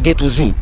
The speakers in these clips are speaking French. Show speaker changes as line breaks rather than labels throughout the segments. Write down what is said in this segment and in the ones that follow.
Ghetto Zoo.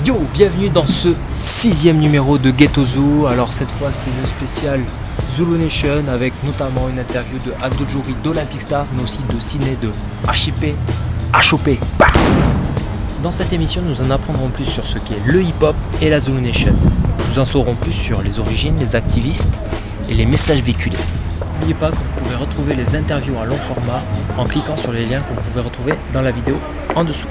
Yo, bienvenue dans ce 6e numéro de Ghetto Zoo. Alors cette fois c'est une spéciale Zulu Nation avec notamment une interview de Abdul Jouri d'Olympic Stars, mais aussi de Ciné de HIP, HOP. Bah dans cette émission nous en apprendrons plus sur ce qu'est le hip-hop et la Zulu Nation. Nous en saurons plus sur les origines, les activistes et les messages véhiculés. N'oubliez pas que vous pouvez retrouver les interviews en long format en cliquant sur les liens que vous pouvez retrouver dans la vidéo en dessous.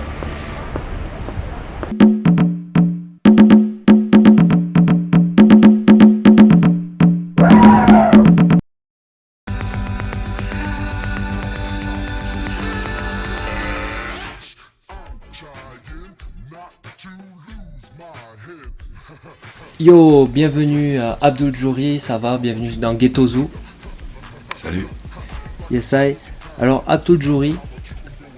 Yo, bienvenue à Abdul Jouri, ça va? Bienvenue dans Ghetto Zoo.
Salut.
Yes, I. Alors, Abdul Jouri,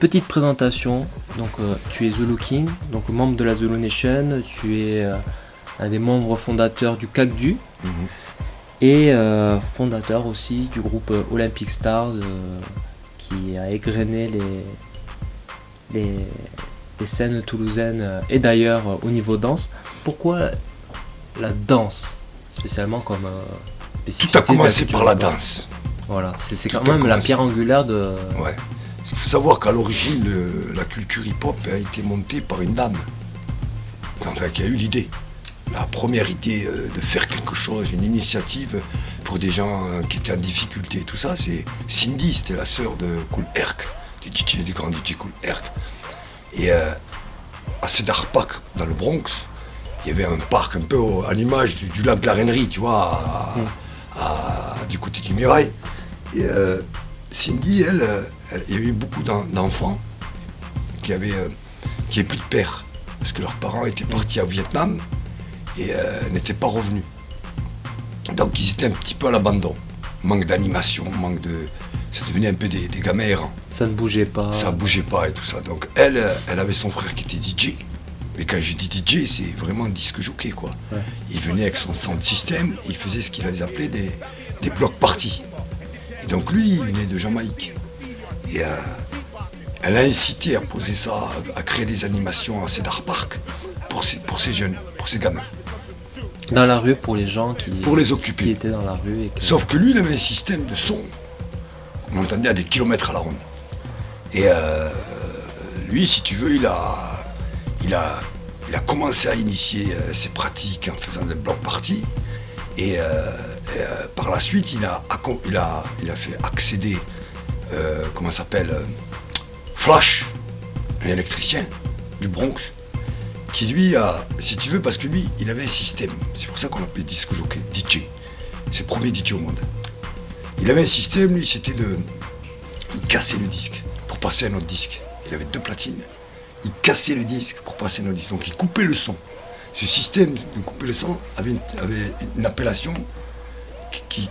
petite présentation. Donc, tu es Zulu King, donc membre de la Zulu Nation. Tu es un des membres fondateurs du CACDU et fondateur aussi du groupe Olympic Stars qui a égrené les scènes toulousaines et d'ailleurs au niveau danse. Pourquoi la danse, spécialement comme
tout a commencé par la danse.
Voilà, c'est quand même la pierre angulaire de...
Ouais. Parce qu'il faut savoir qu'à l'origine, la culture hip-hop a été montée par une dame. Enfin, qui a eu l'idée. La première idée de faire quelque chose, une initiative pour des gens qui étaient en difficulté. Tout ça, c'est Cindy, c'était la sœur de Kool Herc, du grand DJ Kool Herc. Et à Cedar Park, dans le Bronx, il y avait un parc un peu à l'image du lac de la Reinerie, tu vois, du côté du Mirail. Et Cindy, elle, il y avait beaucoup d'enfants qui avaient plus de père, parce que leurs parents étaient partis au Vietnam et n'étaient pas revenus. Donc ils étaient un petit peu à l'abandon. Manque d'animation, ça devenait un peu des gamins errants.
Ça ne bougeait pas.
Ça ne bougeait pas et tout ça. Donc elle avait son frère qui était DJ. Mais quand je dis DJ, c'est vraiment disque jockey, quoi. Ouais. Il venait avec son sound system, il faisait ce qu'il appelait des block parties. Et donc lui, il venait de Jamaïque. Et elle a incité à poser ça, à créer des animations à Cedar Park pour ces jeunes, pour ces gamins.
Dans la rue, pour les gens
pour les occupés.
Qui étaient dans la rue.
Sauf que lui, il avait un système de son qu'on entendait à des kilomètres à la ronde. Et lui, si tu veux, il a commencé à initier ses pratiques en faisant des block parties et par la suite il a fait accéder Flash, un électricien du Bronx qui lui a, si tu veux, parce que lui il avait un système, c'est pour ça qu'on l'appelait disque jockey, DJ, c'est le premier DJ au monde. Il avait un système, lui, il cassait le disque pour passer à un autre disque. Il avait 2 platines. Il cassait le disque pour passer nos disques, donc il coupait le son. Ce système de couper le son avait une appellation qui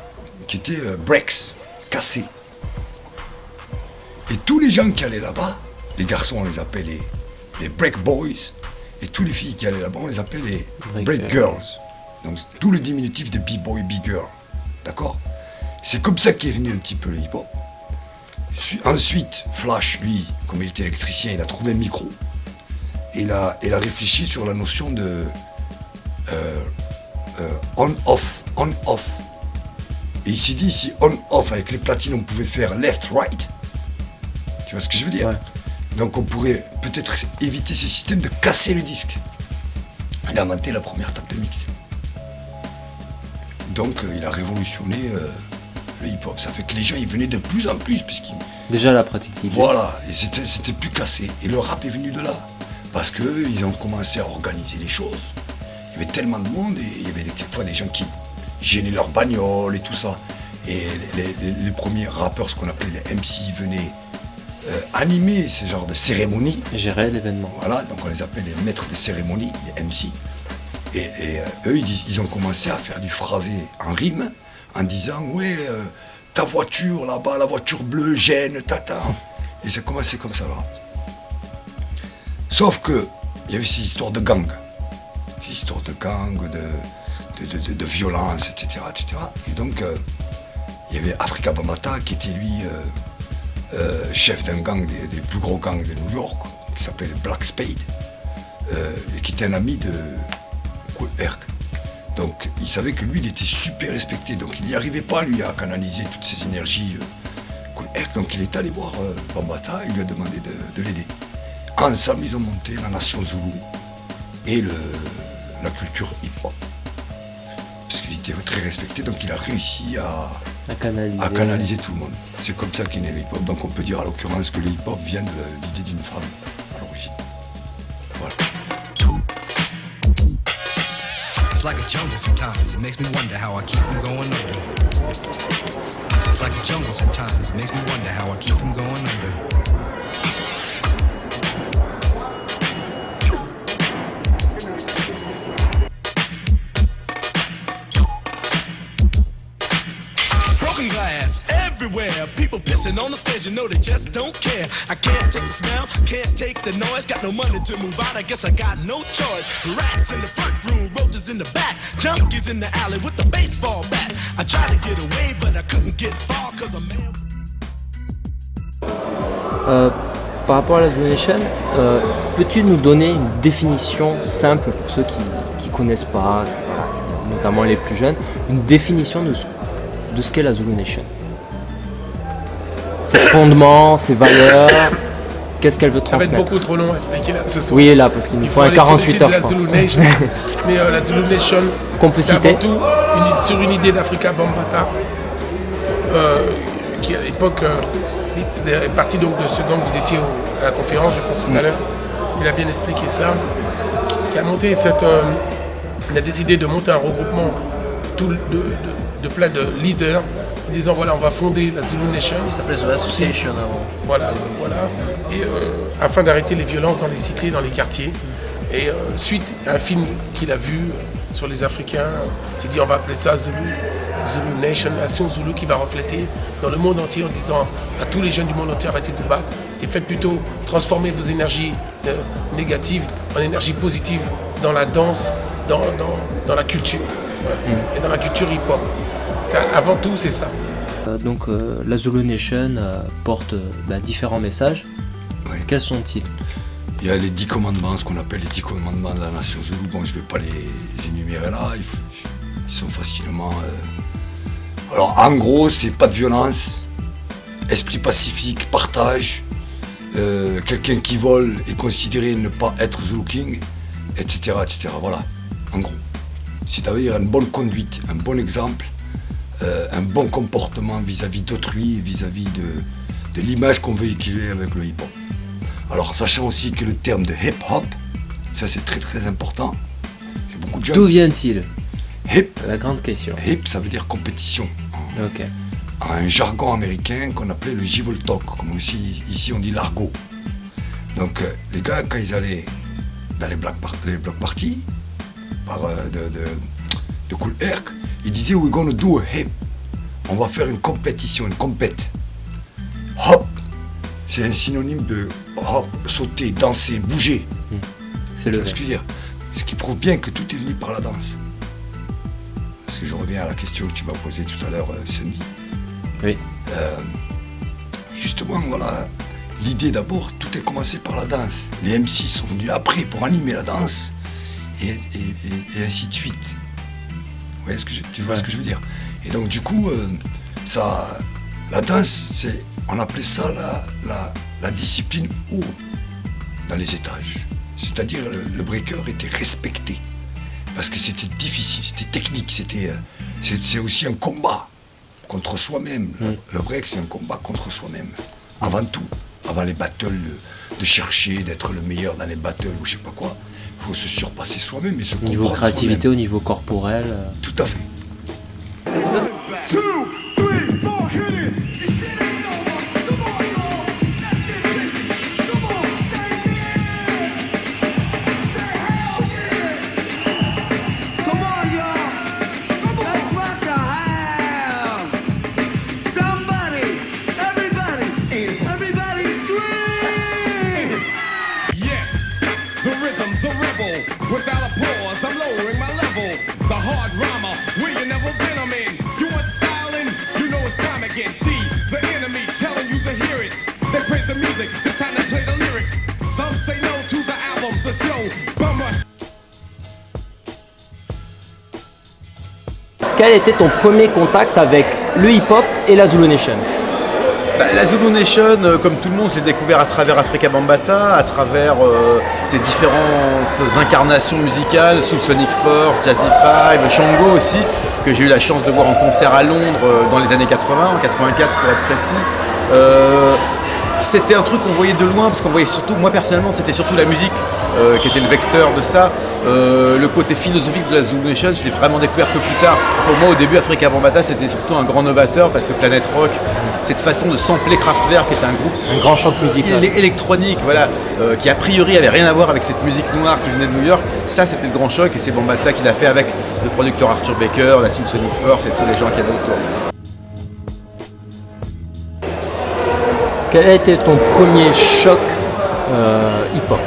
était breaks, cassé. Et tous les gens qui allaient là-bas, les garçons on les appelait les break boys, et toutes les filles qui allaient là-bas on les appelait les break girls. Donc tout le diminutif de b-boy, b-girl. D'accord? C'est comme ça qu'est venu un petit peu le hip-hop. Ensuite, Flash, lui, comme il était électricien, il a trouvé un micro. il a réfléchi sur la notion de on-off. Et il s'est dit, si on-off, avec les platines, on pouvait faire left-right, tu vois ce que je veux dire?
Ouais.
Donc on pourrait peut-être éviter ce système de casser le disque. Il a inventé la première table de mix. Donc il a révolutionné le hip-hop. Ça fait que les gens ils venaient de plus en plus, puisqu'ils...
Déjà la pratique DJ.
Voilà, et c'était plus cassé. Et le rap est venu de là. Parce qu'ils ont commencé à organiser les choses. Il y avait tellement de monde, et il y avait quelquefois des gens qui gênaient leur bagnole et tout ça. Et les premiers rappeurs, ce qu'on appelait les MC, venaient animer ce genre de cérémonie.
Gérer l'événement.
Voilà, donc on les appelait les maîtres de cérémonie, les MC. Et eux, ils ont commencé à faire du phrasé en rime, en disant « Ouais, ta voiture là-bas, la voiture bleue, gêne, tata. » Et ça commençait comme ça, là. Sauf que, il y avait ces histoires de gangs. Ces histoires de gangs, de violence, etc., etc. Et donc, il y avait Afrika Bambaataa qui était, lui, chef d'un gang, des plus gros gangs de New York, qui s'appelait le Black Spade, et qui était un ami de Kool Herc. Donc il savait que lui, il était super respecté, donc il n'y arrivait pas, lui, à canaliser toutes ses énergies Kool Herc. Donc il est allé voir Bambaataa, il lui a demandé de l'aider. Ensemble, ils ont monté la nation Zoulou et la culture hip-hop. Parce qu'il était très respecté, donc il a réussi à canaliser tout le monde. C'est comme ça qu'est né le hip-hop. Donc on peut dire à l'occurrence que le hip-hop vient de l'idée d'une femme à l'origine. Voilà.
It's like a jungle sometimes. It makes me wonder how I keep from going under. It's like a jungle sometimes. It makes me wonder how I keep from going under. Glass everywhere, people pissing on the stage, you know they just don't care. I can't take the smell, can't take the noise, got no money to move out, I guess I got no choice. Rats in the front room, roaches in the back, junkies in the alley with the baseball bat. I tried to get away, but I couldn't get far, cause a man...
Par rapport à la Zulu Nation, peux-tu nous donner une définition simple pour ceux qui connaissent pas, voilà, notamment les plus jeunes, une définition de ce qu'est la Zulu Nation? Ses fondements, ses valeurs, qu'est-ce qu'elle veut transmettre?
Ça va être beaucoup trop long à expliquer là ce soir.
Oui, là, parce qu'il nous faut un 48 heures,
je pense. La Zulu Nation. Mais la Zulu Nation, c'est avant tout sur une idée d'Afrika Bambaataa, qui à l'époque est parti donc de ce gang, vous étiez à la conférence, je pense, tout à l'heure. Il a bien expliqué ça, qui a monté il a décidé de monter un regroupement de plein de leaders, en disant voilà, on va fonder la Zulu Nation.
Ça s'appelait The Association avant.
Voilà. Et afin d'arrêter les violences dans les cités, dans les quartiers. Et suite à un film qu'il a vu sur les Africains, il s'est dit on va appeler ça Zulu Nation, Nation Zulu, qui va refléter dans le monde entier en disant à tous les jeunes du monde entier, arrêtez de vous battre et faites plutôt transformer vos énergies négatives en énergie positive dans la danse, dans la culture. Et dans la culture hip-hop. Avant tout, c'est ça.
Donc la Zulu Nation porte différents messages.
Oui.
Quels sont-ils?
Il y a les 10 commandements, ce qu'on appelle les 10 commandements de la nation Zoulou. Bon, je ne vais pas les énumérer là, ils sont facilement... Alors, en gros, c'est pas de violence, esprit pacifique, partage, quelqu'un qui vole est considéré ne pas être Zulu King, etc., etc. Voilà, en gros. C'est-à-dire une bonne conduite, un bon exemple, un bon comportement vis-à-vis d'autrui, vis-à-vis de l'image qu'on veut véhiculer avec le hip-hop. Alors, sachant aussi que le terme de hip-hop, ça c'est très très important. C'est beaucoup de gens.
D'où vient-il?
Hip.
La grande question.
Hip, ça veut dire compétition.
Ok.
Un jargon américain qu'on appelait le G-Vol Talk, comme aussi ici on dit l'argot. Donc les gars, quand ils allaient dans les block parties, de Kool Herc, ils disaient we're gonna do a hip. On va faire une compétition, une compète. Hop, c'est un synonyme de hop, sauter, danser, bouger.
C'est le.
Ce que je veux dire. Ce qui prouve bien que tout est venu par la danse. Parce que je reviens à la question que tu m'as posée tout à l'heure, Sandy.
Oui.
Justement, voilà, l'idée d'abord, tout est commencé par la danse. Les MC sont venus après pour animer la danse et ainsi de suite. Vous voyez tu vois ce que je veux dire? Et donc du coup, la danse, on appelait ça la discipline haut dans les étages. C'est-à-dire le breaker était respecté. Parce que c'était difficile, c'était technique, c'est aussi un combat contre soi-même. Le break, c'est un combat contre soi-même. Avant tout, avant les battles, de chercher, d'être le meilleur dans les battles ou je sais pas quoi. Il faut se surpasser soi-même et se comprendre.
Au niveau créativité, au niveau corporel.
Tout à fait.
Without a pause, I'm lowering my level. The hard rhymer, where you never been, I'm in. You want styling? You know it's time again. D, the enemy, telling you to hear it. They praise the music, it's time to play the lyrics. Some say no to the album, the show. Bum rush.
Quel était ton premier contact avec le hip-hop et la Zulu Nation?
La Zulu Nation, comme tout le monde, je l'ai découvert à travers Afrika Bambaataa, à travers ses différentes incarnations musicales, Soul Sonic Force, Jazzy Five, Shango aussi, que j'ai eu la chance de voir en concert à Londres dans les années 80, en 84 pour être précis. C'était un truc qu'on voyait de loin, parce qu'on voyait surtout, moi personnellement, c'était surtout la musique qui était le vecteur de ça. Le côté philosophique de la Zulu Nation, je l'ai vraiment découvert que plus tard. Pour moi, au début, Afrika Bambaataa, c'était surtout un grand novateur, parce que Planet Rock, cette façon de sampler Kraftwerk, qui était un groupe,
un grand choc musical
électronique, voilà, qui a priori avait rien à voir avec cette musique noire qui venait de New York. Ça, c'était le grand choc, et c'est Bambaataa qui l'a fait avec le producteur Arthur Baker, la Soul Sonic Force et tous les gens qui avaient autour.
Quel a été ton premier choc hip-hop?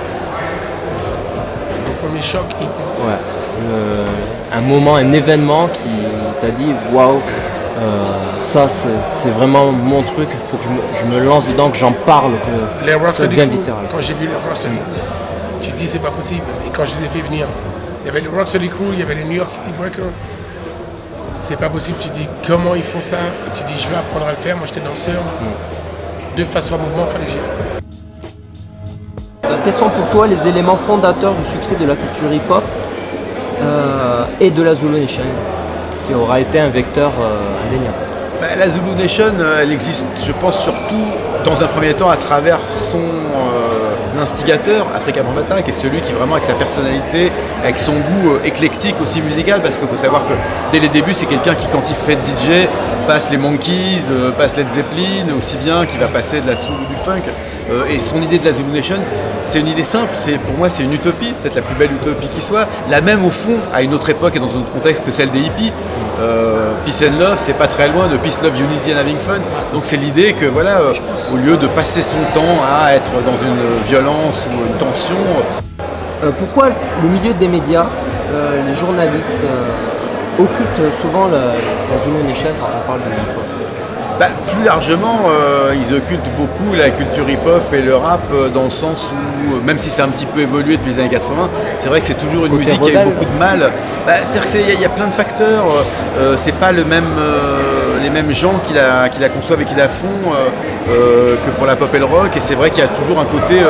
Mon premier choc hip-hop.
Ouais. Un moment, un événement qui t'a dit waouh, ça c'est vraiment mon truc, il faut que je me lance dedans, que j'en parle, que ça devient viscéral.
Quand j'ai vu les Rocksteady Crew, tu te dis c'est pas possible. Et quand je les ai fait venir, il y avait le Rocksteady Crew, il y avait les New York City Breakers. C'est pas possible, tu te dis comment ils font ça, et tu te dis je vais apprendre à le faire. Moi j'étais danseur. 2 phases 3 mouvements, il fallait que j'y aille.
Quels sont pour toi les éléments fondateurs du succès de la culture hip-hop et de la Zulu Nation, qui aura été un vecteur indéniable?
La Zulu Nation, elle existe, je pense, surtout dans un premier temps à travers son instigateur, Afrika Bambaataa, qui est celui qui vraiment, avec sa personnalité, avec son goût éclectique aussi musical, parce qu'il faut savoir que dès les débuts, c'est quelqu'un qui, quand il fait DJ, passe les Monkeys, passe Led Zeppelin, aussi bien qu'il va passer de la soul ou du funk. Et son idée de la Zulu Nation, c'est une idée simple, pour moi c'est une utopie, peut-être la plus belle utopie qui soit, la même au fond, à une autre époque et dans un autre contexte que celle des hippies. Peace and Love, c'est pas très loin de Peace, Love, Unity and Having Fun. Donc c'est l'idée que voilà, au lieu de passer son temps à être dans une violence ou une tension.
Pourquoi le milieu des médias, les journalistes occultent souvent la Zulu Nation quand on parle de hip-hop?
Plus largement, ils occultent beaucoup la culture hip-hop et le rap dans le sens où, même si c'est un petit peu évolué depuis les années 80, c'est vrai que c'est toujours une
Côté
musique qui a eu
rebelle.
beaucoup de mal. C'est-à-dire qu'il y a plein de facteurs, c'est pas les mêmes gens qui la conçoivent et qui la font que pour la pop et le rock, et c'est vrai qu'il y a toujours un côté,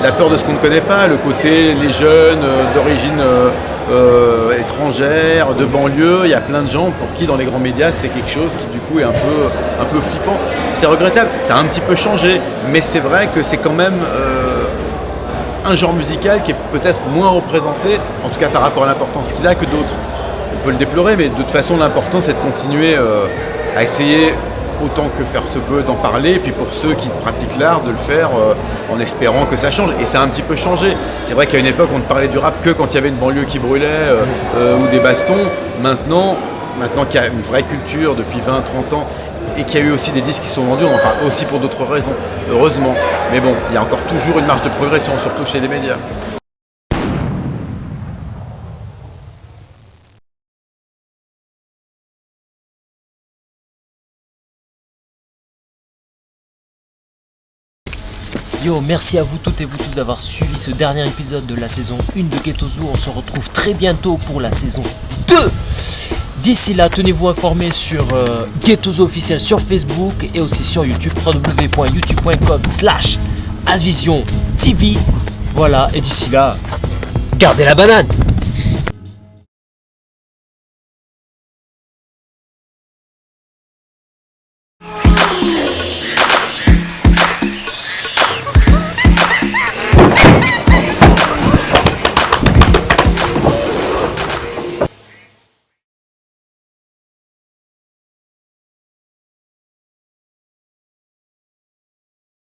la peur de ce qu'on ne connaît pas, le côté les jeunes d'origine étrangère, de banlieue, il y a plein de gens pour qui dans les grands médias c'est quelque chose qui du coup est un peu flippant. C'est regrettable, ça a un petit peu changé, mais c'est vrai que c'est quand même un genre musical qui est peut-être moins représenté, en tout cas par rapport à l'importance qu'il a, que d'autres. On peut le déplorer, mais de toute façon l'important c'est de continuer à essayer autant que faire se peut d'en parler, et puis pour ceux qui pratiquent l'art de le faire en espérant que ça change, et ça a un petit peu changé. C'est vrai qu'à une époque on ne parlait du rap que quand il y avait une banlieue qui brûlait ou des bastons. Maintenant qu'il y a une vraie culture depuis 20-30 ans et qu'il y a eu aussi des disques qui sont vendus, on en parle aussi pour d'autres raisons, heureusement. Mais bon, il y a encore toujours une marge de progression, surtout chez les médias.
Yo, merci à vous toutes et vous tous d'avoir suivi ce dernier épisode de la saison 1 de Ghetto Zoo. On se retrouve très bientôt pour la saison 2. D'ici là, tenez-vous informés sur Ghetto Zoo officiel sur Facebook et aussi sur YouTube, www.youtube.com/AsVision TV. Voilà, et d'ici là, gardez la banane.